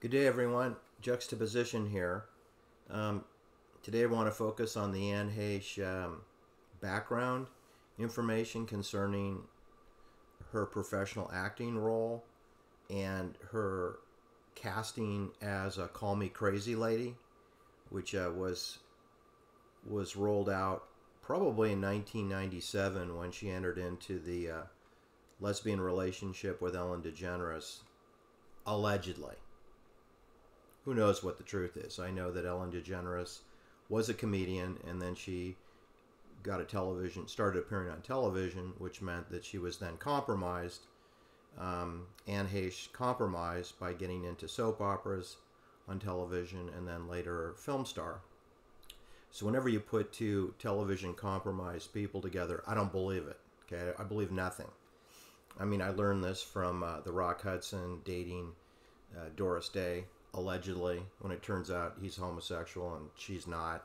Good day, everyone. Juxtaposition here. Today I want to focus on the Anne Heche background information concerning her professional acting role and her casting as a Call Me Crazy Lady, which was rolled out probably in 1997 when she entered into the lesbian relationship with DeGeneres, allegedly. Who knows what the truth is? I know that Ellen DeGeneres was a comedian, and then she started appearing on television, which meant that she was then compromised. Anne Heche compromised by getting into soap operas on television, and then later film star. So whenever you put two television compromised people together, I don't believe it. Okay, I believe nothing. I mean, I learned this from the Rock Hudson dating Doris Day, allegedly, when it turns out he's homosexual and she's not.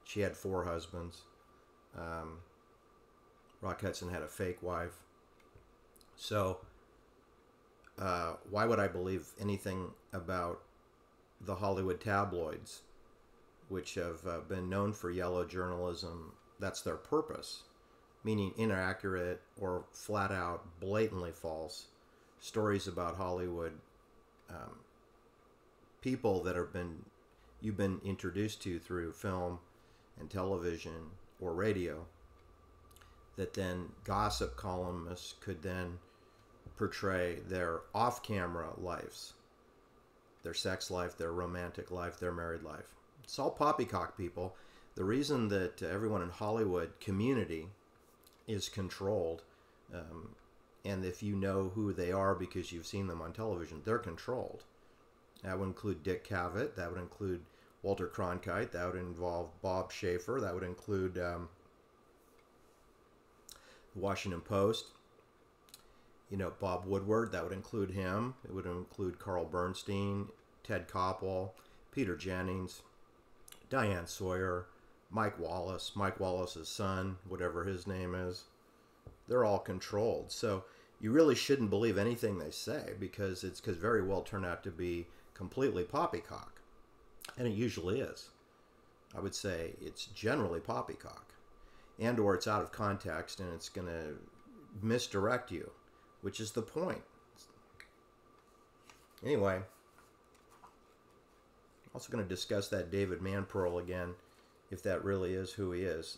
She had 4 husbands. Rock Hudson had a fake wife. So why would I believe anything about the Hollywood tabloids, which have been known for yellow journalism? That's their purpose, meaning inaccurate or flat out blatantly false stories about Hollywood people that you've been introduced to through film and television or radio, that then gossip columnists could then portray their off-camera lives, their sex life, their romantic life, their married life. It's all poppycock, people. The reason that everyone in Hollywood community is controlled, and if you know who they are because you've seen them on television, they're controlled. That would include Dick Cavett. That would include Walter Cronkite. That would involve Bob Schaefer. That would include the Washington Post. You know, Bob Woodward. That would include him. It would include Carl Bernstein, Ted Koppel, Peter Jennings, Diane Sawyer, Mike Wallace's son, whatever his name is. They're all controlled. So you really shouldn't believe anything they say, because it could very well turn out to be completely poppycock. And it usually is. I would say it's generally poppycock. And or it's out of context and it's going to misdirect you, which is the point. Anyway, also going to discuss that David Manpearl again, if that really is who he is,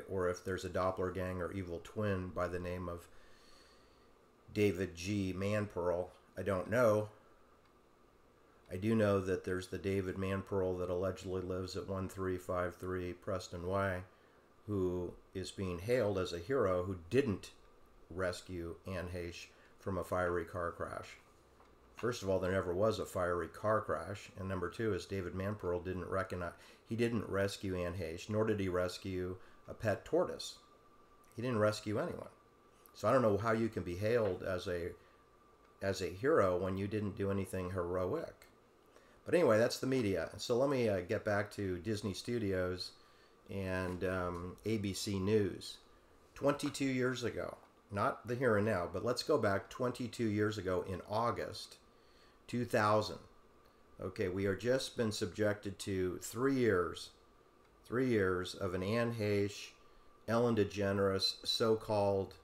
or if there's a doppelganger or evil twin by the name of David G. Manpearl. I don't know. I do know that there's the David Manpearl that allegedly lives at 1353 Preston Way, who is being hailed as a hero who didn't rescue Anne Heche from a fiery car crash. First of all, there never was a fiery car crash, and number 2 is David Manpearl didn't rescue Anne Heche, nor did he rescue a pet tortoise. He didn't rescue anyone. So I don't know how you can be hailed as a hero when you didn't do anything heroic. But anyway, that's the media. So let me get back to Disney Studios and ABC News. 22 years ago, not the here and now, but let's go back 22 years ago in August 2000. Okay, we are just been subjected to 3 years of an Anne Heche, Ellen DeGeneres so-called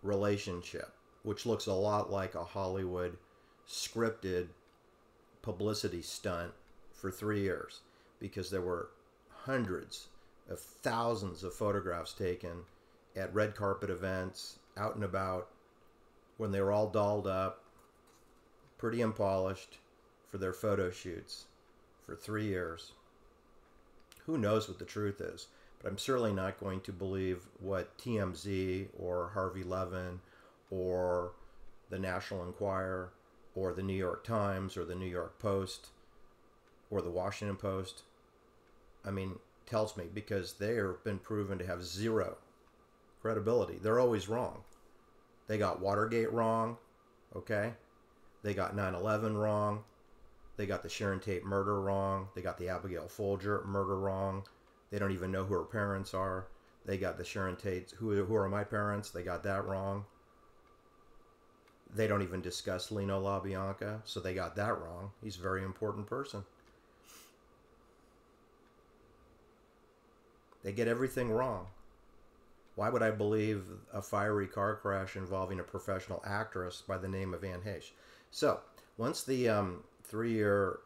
relationship, which looks a lot like a Hollywood scripted publicity stunt for 3 years, because there were hundreds of thousands of photographs taken at red carpet events, out and about, when they were all dolled up, pretty and polished, for their photo shoots for 3 years. Who knows what the truth is? But I'm certainly not going to believe what TMZ or Harvey Levin or the National Enquirer or the New York Times or the New York Post or the Washington Post, tells me, because they have been proven to have zero credibility. They're always wrong. They got Watergate wrong, okay? They got 9/11 wrong. They got the Sharon Tate murder wrong. They got the Abigail Folger murder wrong. They don't even know who her parents are. They got the Sharon Tate, who are my parents, they got that wrong. They don't even discuss Lino LaBianca, so they got that wrong. He's a very important person. They get everything wrong. Why would I believe a fiery car crash involving a professional actress by the name of Anne Heche? So, once the 3-year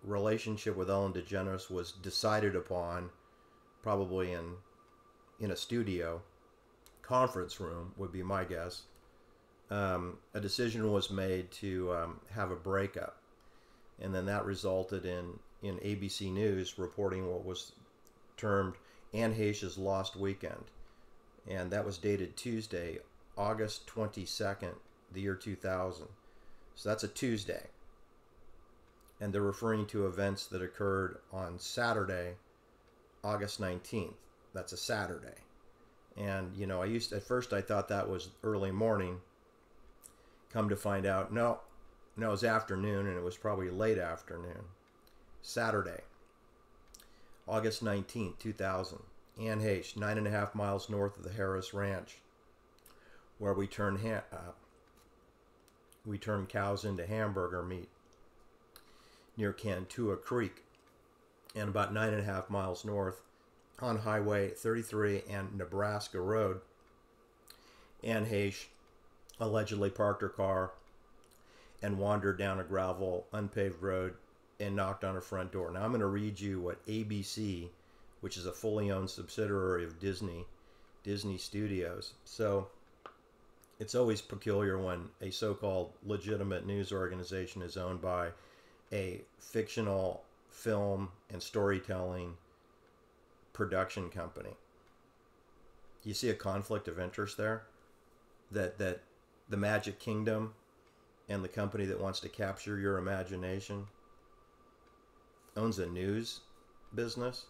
relationship with Ellen DeGeneres was decided upon, probably in a studio, conference room would be my guess, a decision was made to have a breakup. And then that resulted in ABC News reporting what was termed Anne Heche's Lost Weekend. And that was dated Tuesday, August 22nd, the year 2000. So that's a Tuesday. And they're referring to events that occurred on Saturday, August 19th. That's a Saturday. And, you know, at first I thought that was early morning. Come to find out, no, it was afternoon, and it was probably late afternoon. Saturday, August 19th, 2000. Anne Heche, 9.5 miles north of the Harris Ranch, where we turn cows into hamburger meat, near Cantua Creek, and about 9.5 miles north on Highway 33 and Nebraska Road. Anne Heche allegedly parked her car and wandered down a gravel, unpaved road and knocked on her front door. Now I'm going to read you what ABC, which is a fully owned subsidiary of Disney Studios. So it's always peculiar when a so-called legitimate news organization is owned by a fictional film and storytelling production company. You see a conflict of interest there? That the Magic Kingdom and the company that wants to capture your imagination owns a news business.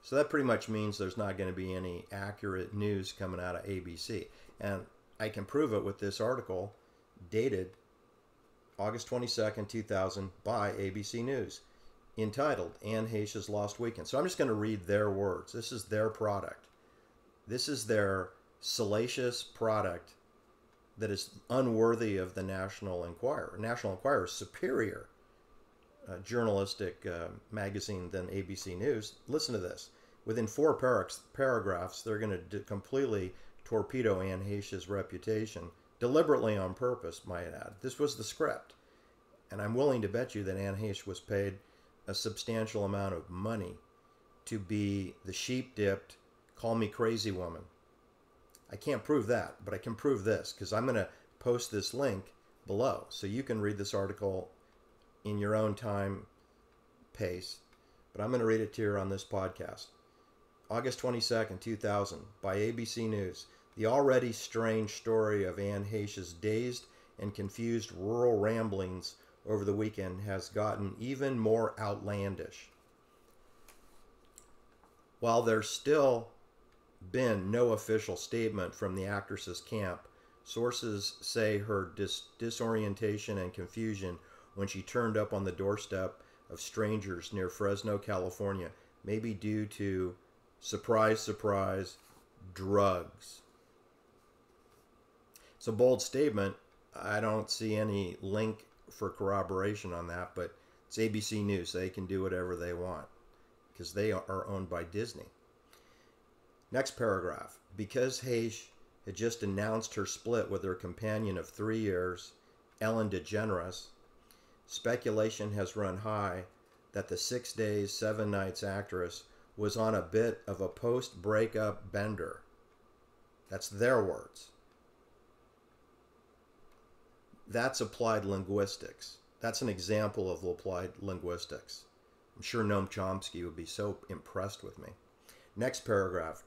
So that pretty much means there's not going to be any accurate news coming out of ABC. And I can prove it with this article dated August 22nd, 2000 by ABC News, entitled Anne Heche's Lost Weekend. So I'm just going to read their words. This is their product. This is their salacious product that is unworthy of the National Enquirer. National Enquirer is superior journalistic magazine than ABC News. Listen to this. Within 4 paragraphs, they're going to completely torpedo Anne Heche's reputation, deliberately on purpose, might add. This was the script. And I'm willing to bet you that Anne Heche was paid a substantial amount of money to be the sheep-dipped, call me crazy woman. I can't prove that, but I can prove this, because I'm going to post this link below so you can read this article in your own time pace. But I'm going to read it to you on this podcast. August 22nd, 2000, by ABC News. The already strange story of Anne Heche's dazed and confused rural ramblings over the weekend has gotten even more outlandish. While there's still been no official statement from the actress's camp, sources say her disorientation and confusion when she turned up on the doorstep of strangers near Fresno, California, may be due to, surprise, surprise, drugs. It's a bold statement. I don't see any link for corroboration on that, but it's ABC News. They can do whatever they want because they are owned by Disney. Next paragraph. Because Heche had just announced her split with her companion of 3 years, Ellen DeGeneres, speculation has run high that the 6 days, 7 nights actress was on a bit of a post-breakup bender. That's their words. That's applied linguistics. That's an example of applied linguistics. I'm sure Noam Chomsky would be so impressed with me. Next paragraph.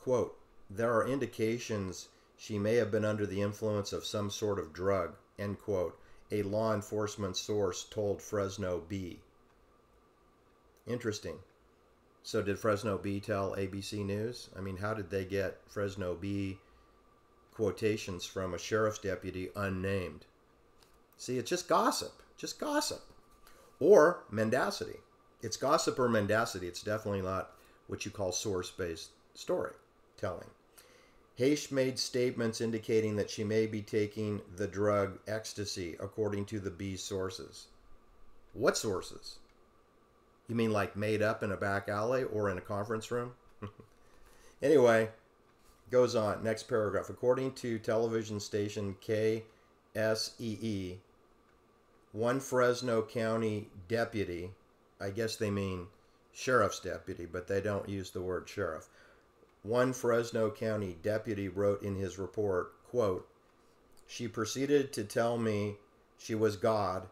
Quote, there are indications she may have been under the influence of some sort of drug, end quote, a law enforcement source told Fresno Bee. Interesting. So did Fresno Bee tell ABC News? I mean, how did they get Fresno Bee quotations from a sheriff's deputy unnamed? See, it's just gossip. Just gossip. Or mendacity. It's gossip or mendacity. It's definitely not what you call source-based storytelling. Heche made statements indicating that she may be taking the drug Ecstasy, according to the Bee sources. What sources? You mean like made up in a back alley or in a conference room? Anyway, goes on. Next paragraph. According to television station KSEE, one Fresno County deputy, I guess they mean sheriff's deputy, but they don't use the word sheriff. One Fresno County deputy wrote in his report, quote, "She proceeded to tell me she was God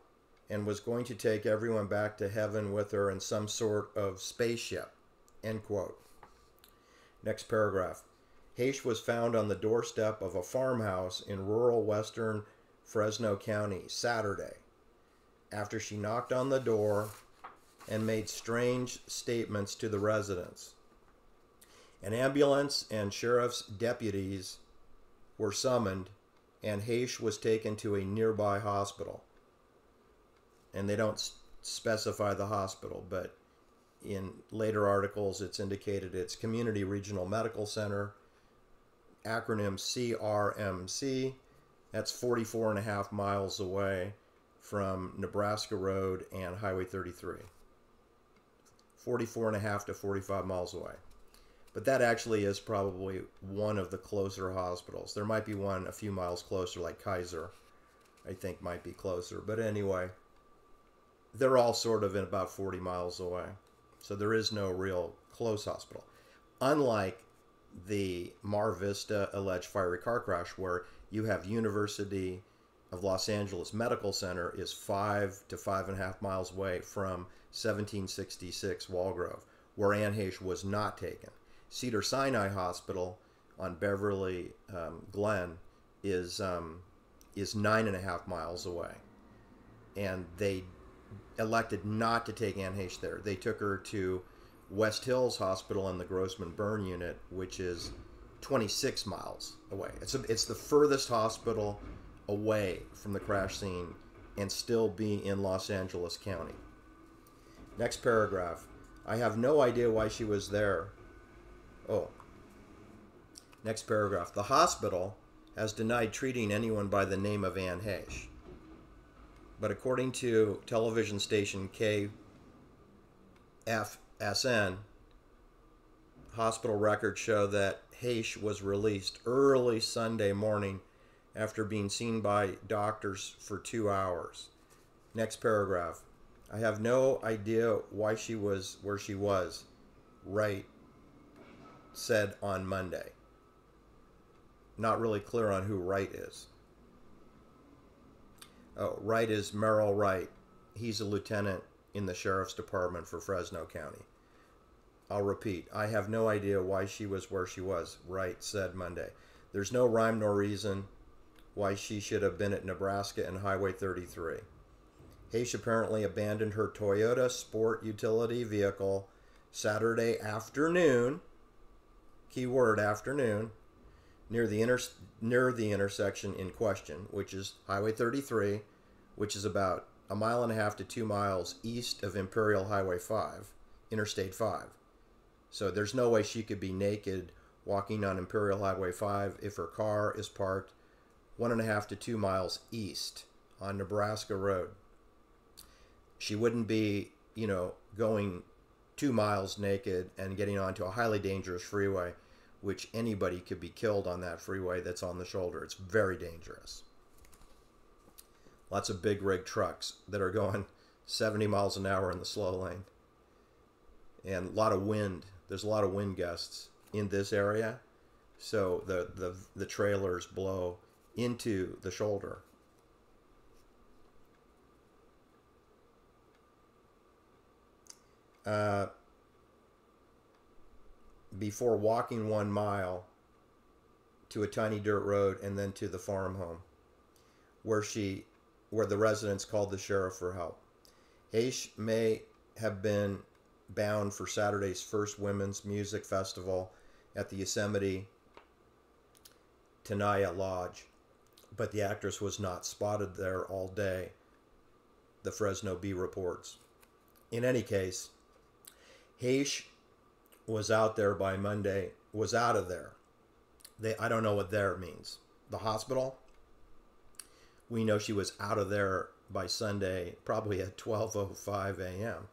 and was going to take everyone back to heaven with her in some sort of spaceship," end quote. Next paragraph. Heche was found on the doorstep of a farmhouse in rural western Fresno County Saturday after she knocked on the door and made strange statements to the residents. An ambulance and sheriff's deputies were summoned, and Heche was taken to a nearby hospital. And they don't specify the hospital, but in later articles it's indicated it's Community Regional Medical Center, acronym CRMC. That's 44 and a half miles away from Nebraska Road and Highway 33. 44 and a half to 45 miles away. But that actually is probably one of the closer hospitals. There might be one a few miles closer, like Kaiser, I think might be closer. But anyway, they're all sort of in about 40 miles away. So there is no real close hospital. Unlike the Mar Vista alleged fiery car crash, where you have University of Los Angeles Medical Center is 5 to 5.5 miles away from 1766 Walgrove, where Anne Heche was not taken. Cedar-Sinai Hospital on Beverly Glen is 9.5 miles away, and they elected not to take Anne Heche there. They took her to West Hills Hospital in the Grossman Burn Unit, which is 26 miles away. It's the furthest hospital away from the crash scene and still be in Los Angeles County. Next paragraph. I have no idea why she was there. Oh. Next paragraph. The hospital has denied treating anyone by the name of Anne Heche. But according to television station KFSN, hospital records show that Heche was released early Sunday morning after being seen by doctors for 2 hours. Next paragraph. I have no idea why she was where she was, Wright said on Monday. Not really clear on who Wright is. Oh, Wright is Merrill Wright. He's a lieutenant in the sheriff's department for Fresno County. I'll repeat. I have no idea why she was where she was, Wright said Monday. There's no rhyme nor reason why she should have been at Nebraska and Highway 33. Heche apparently abandoned her Toyota Sport utility vehicle Saturday afternoon, keyword afternoon, near the intersection in question, which is Highway 33, which is about 1.5 miles to 2 miles east of Imperial Highway 5, Interstate 5. So there's no way she could be naked walking on Imperial Highway 5 if her car is parked 1.5 to 2 miles east on Nebraska Road. She wouldn't be, going 2 miles naked and getting onto a highly dangerous freeway, which anybody could be killed on that freeway that's on the shoulder. It's very dangerous. Lots of big rig trucks that are going 70 miles an hour in the slow lane. And a lot of wind. There's a lot of wind gusts in this area. So the trailers blow into the shoulder. Before walking 1 mile to a tiny dirt road and then to the farm home where the residents called the sheriff for help. Heche may have been bound for Saturday's first women's music festival at the Yosemite Tenaya Lodge, but the actress was not spotted there all day, the Fresno Bee reports. In any case, Heche was out of there I don't know what there means. The hospital, we know she was out of there by Sunday, probably at 12:05 a.m.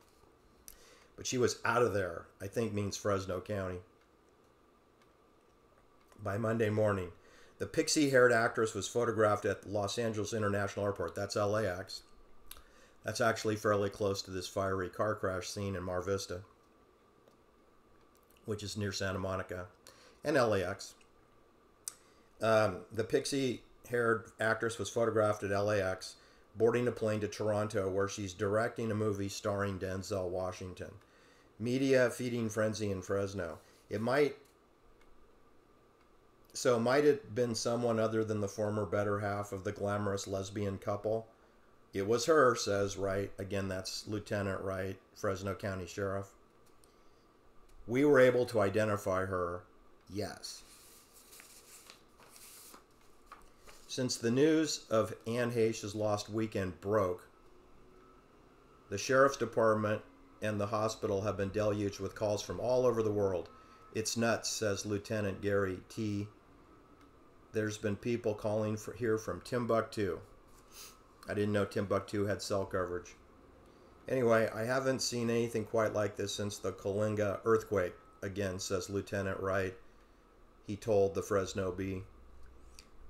But she was out of there, I think means Fresno County, by Monday morning. The pixie-haired actress was photographed at Los Angeles International Airport. That's LAX. That's actually fairly close to this fiery car crash scene in Mar Vista, which is near Santa Monica and LAX. The pixie-haired actress was photographed at LAX, boarding a plane to Toronto, where she's directing a movie starring Denzel Washington. Media feeding frenzy in Fresno. Might it been someone other than the former better half of the glamorous lesbian couple? It was her, says Wright. Again, that's Lieutenant Wright, Fresno County Sheriff. We were able to identify her, yes. Since the news of Anne Heche's lost weekend broke, the Sheriff's Department and the hospital have been deluged with calls from all over the world. It's nuts, says Lieutenant Gary T. There's been people calling here from Timbuktu. I didn't know Timbuktu had cell coverage. Anyway, I haven't seen anything quite like this since the Kalinga earthquake, again, says Lieutenant Wright. He told the Fresno Bee.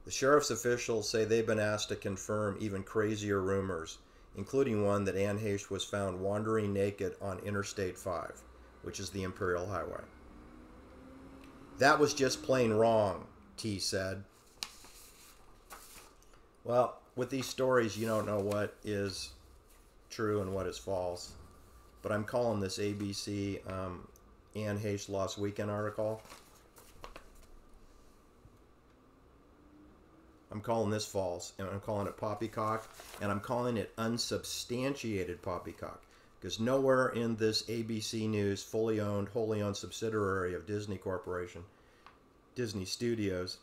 The sheriff's officials say they've been asked to confirm even crazier rumors, including one that Anne Heche was found wandering naked on Interstate 5, which is the Imperial Highway. That was just plain wrong, T said. Well, with these stories, you don't know what is true and what is false. But I'm calling this ABC Anne Heche Lost Weekend article. I'm calling this false, and I'm calling it poppycock, and I'm calling it unsubstantiated poppycock, because nowhere in this ABC News fully owned, wholly owned subsidiary of Disney Corporation, Disney Studios,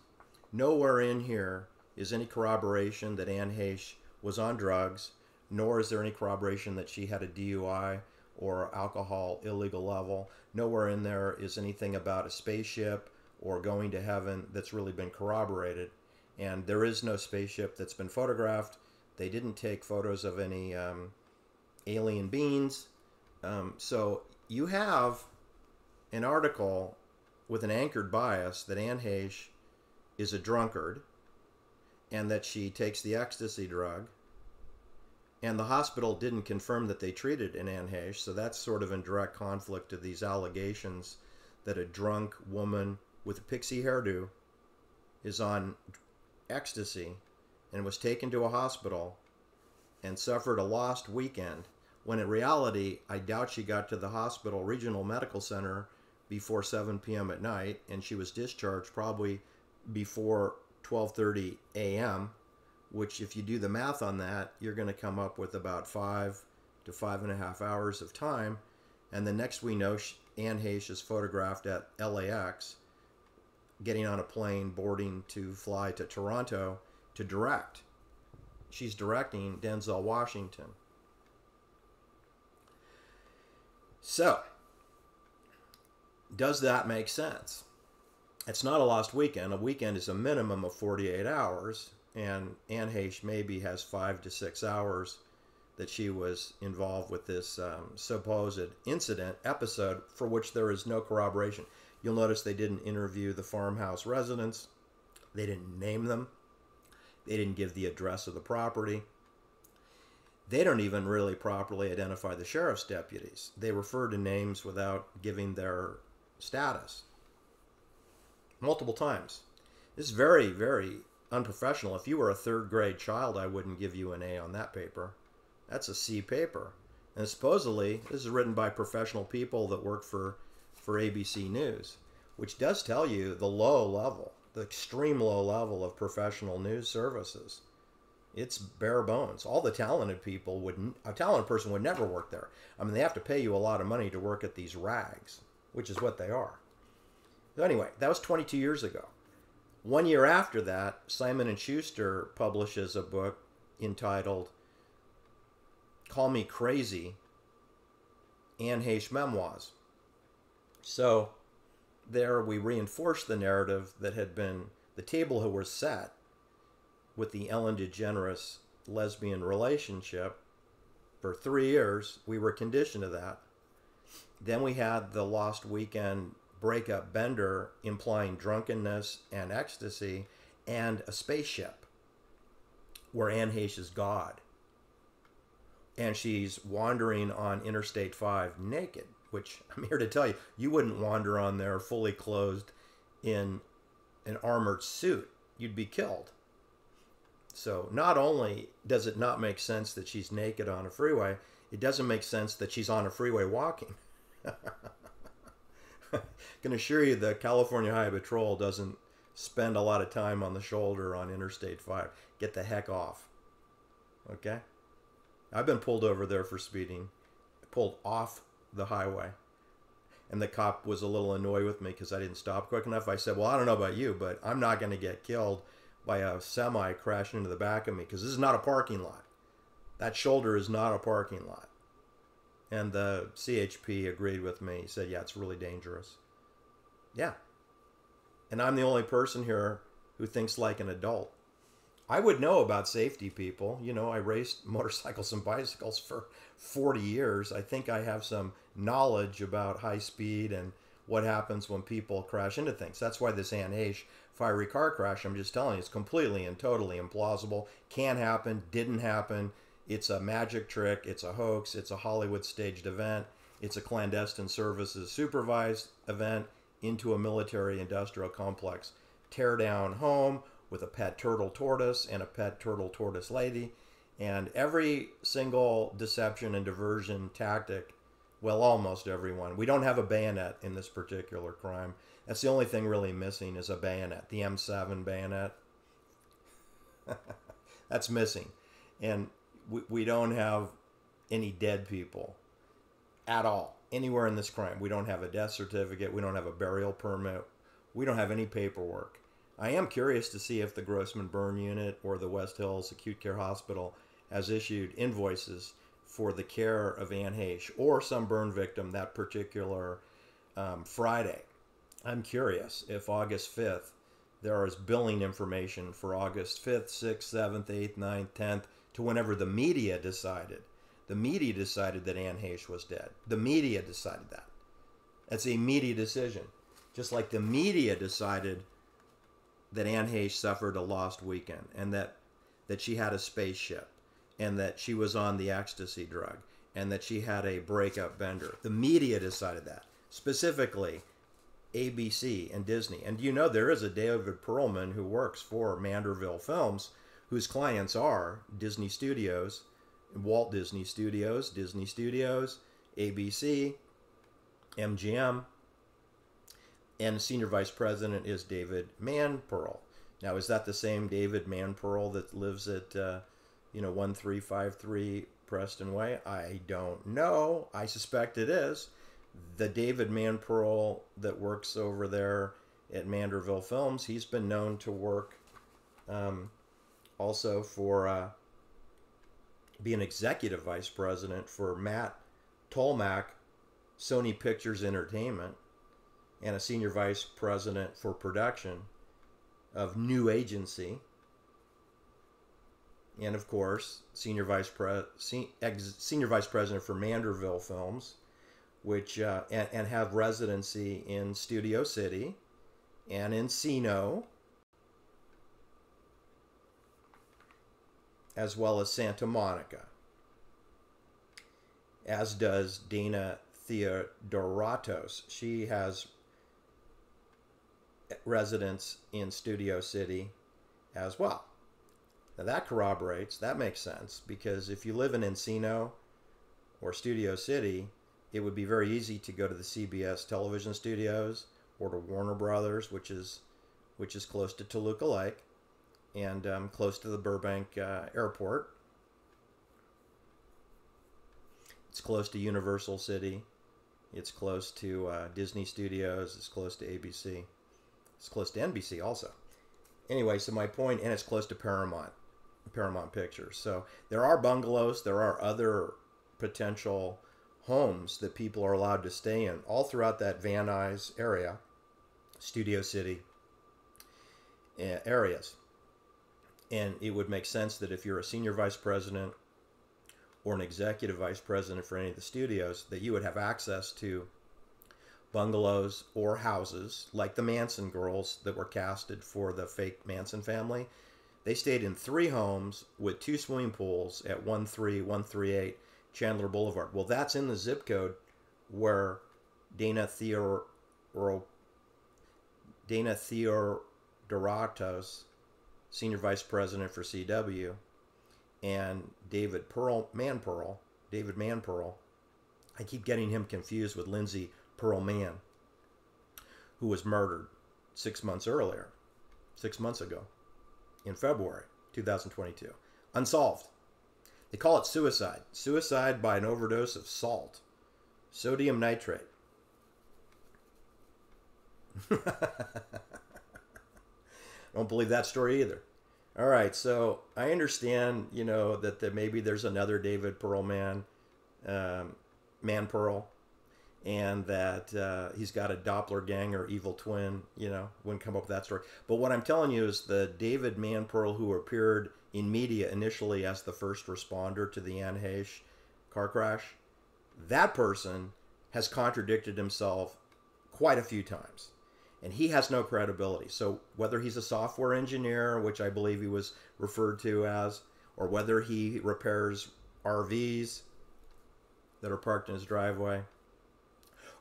nowhere in here is any corroboration that Anne Heche was on drugs, nor is there any corroboration that she had a DUI or alcohol illegal level. Nowhere in there is anything about a spaceship or going to heaven that's really been corroborated. And there is no spaceship that's been photographed. They didn't take photos of any alien beings. So you have an article with an anchored bias that Anne Heche is a drunkard and that she takes the ecstasy drug. And the hospital didn't confirm that they treated an Anne Heche, so that's sort of in direct conflict to these allegations that a drunk woman with a pixie hairdo is on ecstasy and was taken to a hospital and suffered a lost weekend, when in reality, I doubt she got to the hospital regional medical center before 7 p.m. at night, and she was discharged probably before 12:30 a.m., which if you do the math on that, you're going to come up with about 5 to 5.5 hours of time. And the next we know, Anne Heche is photographed at LAX, getting on a plane, boarding to fly to Toronto to direct. She's directing Denzel Washington. So, does that make sense? It's not a lost weekend. A weekend is a minimum of 48 hours, and Anne Heche maybe has 5 to 6 hours that she was involved with this supposed incident, episode, for which there is no corroboration. You'll notice they didn't interview the farmhouse residents. They didn't name them. They didn't give the address of the property. They don't even really properly identify the sheriff's deputies. They refer to names without giving their status. Multiple times. This is very, very unprofessional. If you were a third grade child, I wouldn't give you an A on that paper. That's a C paper. And supposedly, this is written by professional people that work for ABC News, which does tell you the low level, the extreme low level of professional news services. It's bare bones. All the talented people wouldn't, a talented person would never work there. I mean, they have to pay you a lot of money to work at these rags, which is what they are. So anyway, that was 22 years ago. 1 year after that, Simon & Schuster publishes a book entitled Call Me Crazy, Anne Heche Memoirs. So there we reinforced the narrative that had been the table that was set with the Ellen DeGeneres lesbian relationship for 3 years. We were conditioned to that. Then we had the Lost Weekend breakup bender implying drunkenness and ecstasy and a spaceship where Anne Heche is God. And she's wandering on Interstate 5 naked, which I'm here to tell you, you wouldn't wander on there fully clothed in an armored suit. You'd be killed. So not only does it not make sense that she's naked on a freeway, it doesn't make sense that she's on a freeway walking. I can assure you the California Highway Patrol doesn't spend a lot of time on the shoulder on Interstate 5. Get the heck off. Okay? I've been pulled over there for speeding, pulled off the highway, and the cop was a little annoyed with me because I didn't stop quick enough. I said, well, I don't know about you, but I'm not going to get killed by a semi crashing into the back of me because this is not a parking lot. That shoulder is not a parking lot. And the CHP agreed with me. He said, yeah, it's really dangerous. Yeah. And I'm the only person here who thinks like an adult. I would know about safety, people. You know, I raced motorcycles and bicycles for 40 years. I think I have some knowledge about high speed and what happens when people crash into things. That's why this Anne Heche fiery car crash, I'm just telling you, it's completely and totally implausible. Can happen, didn't happen. It's a magic trick. It's a hoax. It's a Hollywood staged event. It's a clandestine services supervised event into a military industrial complex. Tear down home with a pet turtle tortoise and a pet turtle tortoise lady. And every single deception and diversion tactic, well, almost everyone. We don't have a bayonet in this particular crime. That's the only thing really missing is a bayonet, the M7 bayonet. That's missing. And we don't have any dead people at all anywhere in this crime. We don't have a death certificate. We don't have a burial permit. We don't have any paperwork. I am curious to see if the Grossman Burn Unit or the West Hills Acute Care Hospital has issued invoices for the care of Anne Heche or some burn victim that particular Friday. I'm curious if August 5th there is billing information for August 5th, 6th, 7th, 8th, 9th, 10th to whenever the media decided. The media decided that Anne Heche was dead. The media decided that. That's a media decision. Just like the media decided that Anne Heche suffered a lost weekend and that she had a spaceship and that she was on the ecstasy drug and that she had a breakup bender. The media decided that. Specifically, ABC and Disney. And you know there is a David Perlman who works for Manderville Films whose clients are Disney Studios, Walt Disney Studios, ABC, MGM, and senior vice president is David Manperl. Now, is that the same David Manperl that lives at 1353 Preston Way? I don't know. I suspect it is. The David Manperl that works over there at Manderville Films, he's been known to work also for be an executive vice president for Matt Tolmack, Sony Pictures Entertainment, and a senior vice president for production of New Agency, and of course senior vice president for Manderville Films, which and have residency in Studio City and Encino, as well as Santa Monica, as does Dana Theodoratos. She has residence in Studio City as well. Now that corroborates, that makes sense, because if you live in Encino or Studio City, it would be very easy to go to the CBS television studios or to Warner Brothers, which is close to Toluca Lake and close to the Burbank airport. It's close to Universal City. It's close to Disney Studios. It's close to ABC. It's close to NBC also. Anyway, so my point, and it's close to Paramount Pictures. So there are bungalows. There are other potential homes that people are allowed to stay in all throughout that Van Nuys area. Studio City areas. And it would make sense that if you're a senior vice president or an executive vice president for any of the studios, that you would have access to bungalows or houses like the Manson girls that were casted for the fake Manson family. They stayed in 3 homes with 2 swimming pools at 13138 Chandler Boulevard. Well, that's in the zip code where Dana Theodoratos, senior vice president for CW, and David Manpearl, I keep getting him confused with Lindsay Pearl-Mann, who was murdered 6 months ago, in February 2022. Unsolved. They call it suicide. Suicide by an overdose of salt. Sodium nitrate. Don't believe that story either. All right, so I understand, that maybe there's another David Manpearl, and that he's got a doppelganger, evil twin, wouldn't come up with that story. But what I'm telling you is the David Manpearl who appeared in media initially as the first responder to the Anne Heche car crash, that person has contradicted himself quite a few times. And he has no credibility. So whether he's a software engineer, which I believe he was referred to as, or whether he repairs RVs that are parked in his driveway,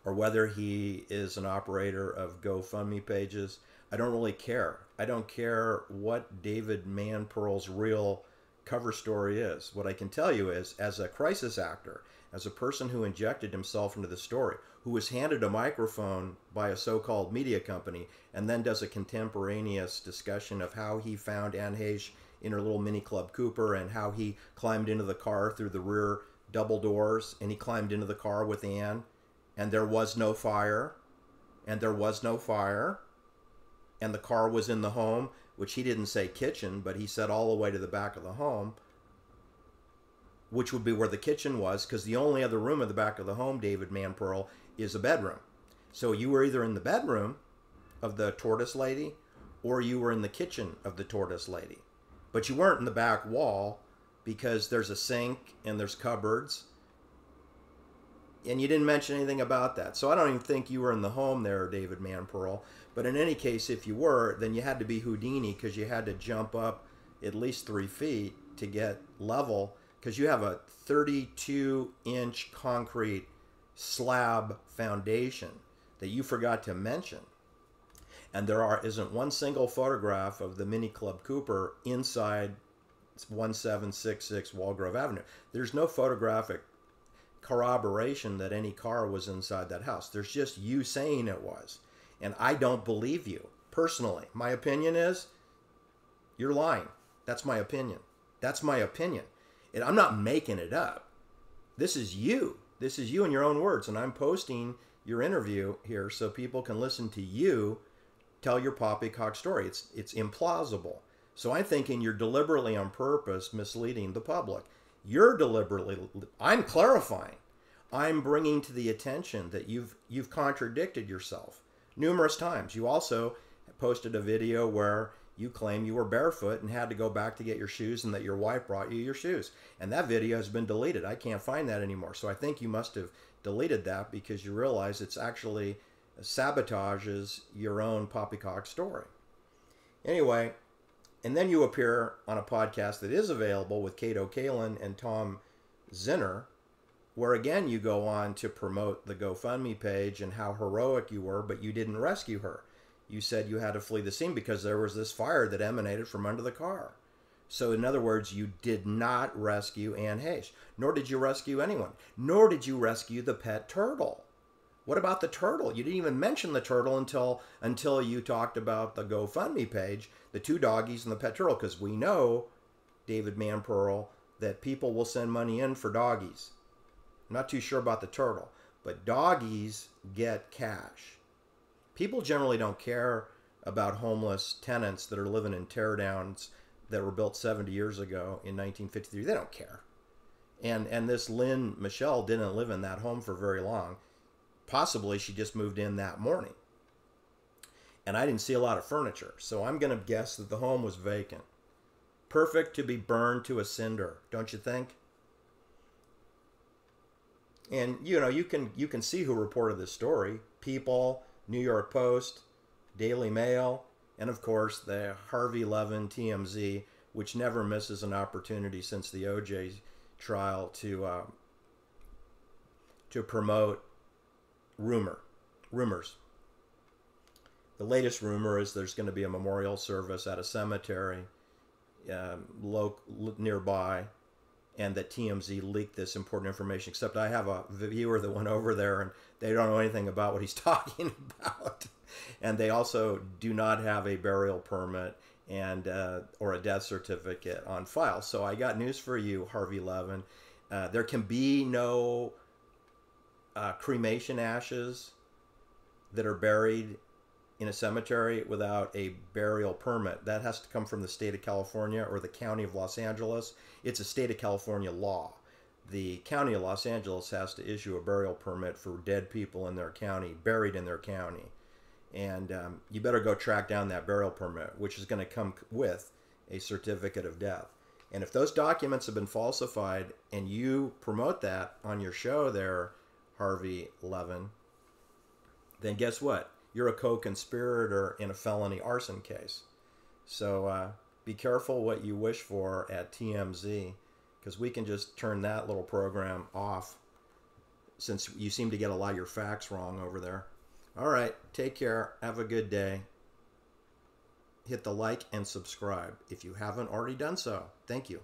or whether he is an operator of GoFundMe pages, I don't really care. I don't care what David Manpearl's real cover story is. What I can tell you is, as a crisis actor, as a person who injected himself into the story, who was handed a microphone by a so-called media company, and then does a contemporaneous discussion of how he found Anne Heche in her little Mini Club Cooper, and how he climbed into the car through the rear double doors, and he climbed into the car with Anne, and there was no fire, and the car was in the home, which he didn't say kitchen, but he said all the way to the back of the home, which would be where the kitchen was, because the only other room in the back of the home, David Manpearl, is a bedroom. So you were either in the bedroom of the tortoise lady, or you were in the kitchen of the tortoise lady. But you weren't in the back wall, because there's a sink and there's cupboards, and you didn't mention anything about that. So I don't even think you were in the home there, David Manpearl. But in any case, if you were, then you had to be Houdini, because you had to jump up at least 3 feet to get level, because you have a 32-inch concrete slab foundation that you forgot to mention. And there isn't one single photograph of the Mini Club Cooper inside 1766 Walgrove Avenue. There's no photographic corroboration that any car was inside that house. There's just you saying it was. And I don't believe you, personally. My opinion is, you're lying. That's my opinion. That's my opinion. And I'm not making it up. This is you. This is you in your own words. And I'm posting your interview here so people can listen to you tell your poppycock story. It's implausible. So I'm thinking you're deliberately on purpose misleading the public. I'm clarifying. I'm bringing to the attention that you've contradicted yourself numerous times. You also posted a video where you claim you were barefoot and had to go back to get your shoes, and that your wife brought you your shoes. And that video has been deleted. I can't find that anymore. So I think you must have deleted that because you realize it's actually sabotages your own poppycock story. Anyway, and then you appear on a podcast that is available with Cato Kalin and Tom Zinner, where again you go on to promote the GoFundMe page and how heroic you were, but you didn't rescue her. You said you had to flee the scene because there was this fire that emanated from under the car. So in other words, you did not rescue Anne Heche, nor did you rescue anyone, nor did you rescue the pet turtle. What about the turtle? You didn't even mention the turtle until you talked about the GoFundMe page, the 2 doggies and the pet turtle, because we know, David Manpearl, that people will send money in for doggies. I'm not too sure about the turtle, but doggies get cash. People generally don't care about homeless tenants that are living in teardowns that were built 70 years ago in 1953. They don't care. And this Lynn Michelle didn't live in that home for very long. Possibly she just moved in that morning. And I didn't see a lot of furniture, so I'm going to guess that the home was vacant. Perfect to be burned to a cinder, don't you think? And you know, you can see who reported this story: People, New York Post, Daily Mail, and of course the Harvey Levin TMZ, which never misses an opportunity since the OJ trial to promote rumors. The latest rumor is there's going to be a memorial service at a cemetery nearby, and that TMZ leaked this important information. Except I have a viewer that went over there, and they don't know anything about what he's talking about. And they also do not have a burial permit and or a death certificate on file. So I got news for you, Harvey Levin. There can be no cremation ashes that are buried in a cemetery without a burial permit. That has to come from the state of California or the county of Los Angeles. It's a state of California law. The county of Los Angeles has to issue a burial permit for dead people in their county, buried in their county. And you better go track down that burial permit, which is going to come with a certificate of death. And if those documents have been falsified and you promote that on your show there, Harvey Levin, then guess what? You're a co-conspirator in a felony arson case. So be careful what you wish for at TMZ, because we can just turn that little program off since you seem to get a lot of your facts wrong over there. All right, take care. Have a good day. Hit the like and subscribe if you haven't already done so. Thank you.